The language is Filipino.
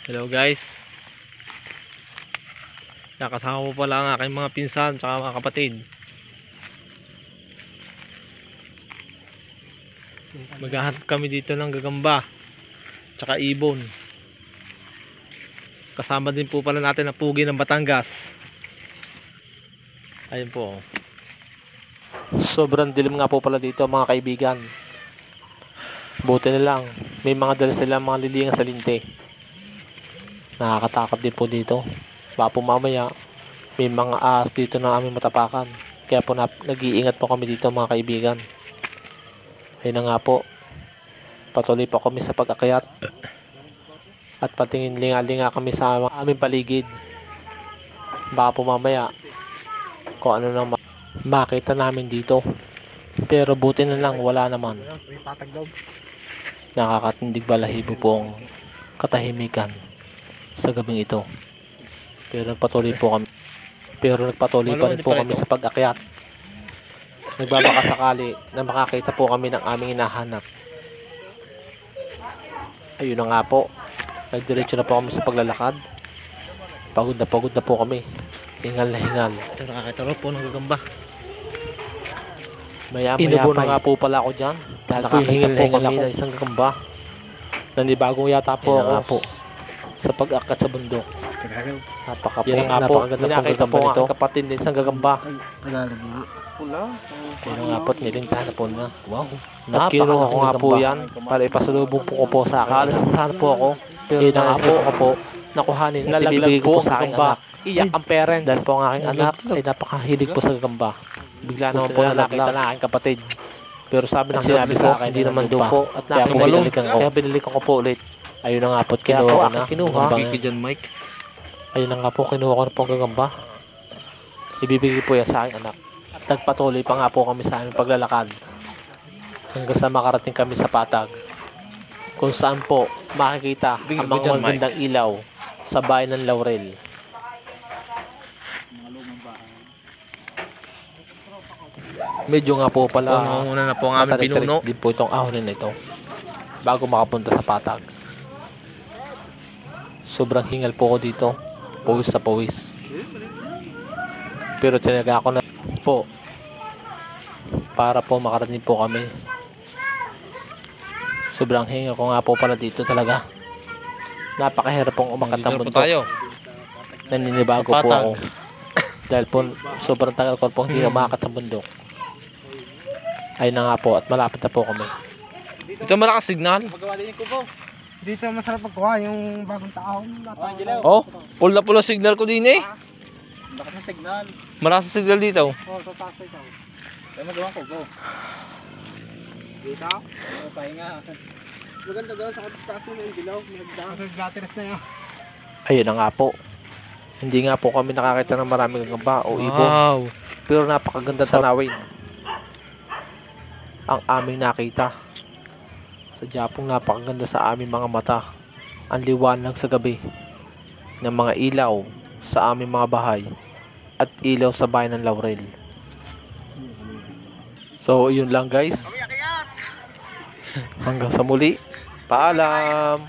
Hello guys. Nakasama mo pala ang aking mga pinsan at mga kapatid. Maghahanap kami dito ng gagamba tsaka ibon. Kasama din po pala natin ang pugi ng Batangas. Ayun po. Sobrang dilim nga po pala dito mga kaibigan. Buti na lang may mga dala sila mga lilingang sa linte. Nakakatakot din po dito. Baka po mamaya may mga ahas dito na aming matapakan. Kaya po nag-iingat po kami dito mga kaibigan. Ayun na nga po. Patuloy po kami sa pag-akyat. At patingin linga-linga kami sa aming paligid. Baka po mamaya kung ano nang makita namin dito. Pero buti na lang wala naman. Nakakatindig balahibo pong katahimikan sa gabing ito. Pero nagpatuloy pa rin po kami sa pag-akyat. Nagbabaka sakali na makakita po kami ng aming hinahanap. Ayun na nga po. Nagdiretso na po kami sa paglalakad. Pagod na po kami. Hingal na hingal. Ito nakakita rin po ng gagamba. Maya-maya na nga po pala ako dyan. Dahil nakakita po kami ng isang gagamba. Nanibagong yata po ako sa pag-akyat sa bundok. Napakaganda pong gagamba nito. Kapatid din isang gagamba. Ayun nga po't nilintahan na po na. Wow. At kinuha ko nga po yan para ipasalubong po ko po sa akin. Kaalis na sana po ako. Pero na nga po nakuhanin at ibibigay ko po sa aking anak. Iyak ang parents. Dahil po ang aking anak ay napakahilig po sa gagamba. Bigla naman po nakita na aking kapatid. Pero sabi ng sinabi sa akin, hindi naman doon po. At kaya binalikan ko po ulit. Ayun na nga po't kinuha ko na. Ayun na nga po, kinuha ko na po ang gagamba. Ibibigay po yan sa aking anak. At nagpatuloy pa nga po kami sa aming paglalakad. Hanggang sa makarating kami sa patag. Kung saan po makikita ang mga magandang ilaw sa bayan ng Laurel. Medyo nga po pala una na po ang aming pinuno. Din po itong ahonin na ito bago makapunta sa patag. Sobrang hingal po ko dito. Pawis sa pawis. Pero tinaga ako na po para po makarating po kami. Sobrang hingal ko nga po pala dito talaga. Napakahirap pong umakyat ng bundok. Naninibago po ako. Dahil po sobrang tagal ko po hindi na umakyat ng bundok. Ayun na nga po at malapit na po kami. Ito malakas signal. Dito masarap magkuha yung bagong taon. Oh, pula signal ko din eh. Lakas ng signal. Malakas ang signal dito. Oo, sa taas ito. Kaya magawa ko, go. Dito? Oo, pahinga. Maganda daw sa taas yung dilaw. Nag-batteries na yun. Ayun na nga po. Hindi nga po kami nakakita ng maraming gagamba o ibon. Wow. Pero napakaganda tanawin ang aming nakita. Sadya pong napakaganda sa aming mga mata. Ang liwanag sa gabi ng mga ilaw sa aming mga bahay at ilaw sa bayan ng Laurel. So yun lang guys. Hanggang sa muli. Paalam.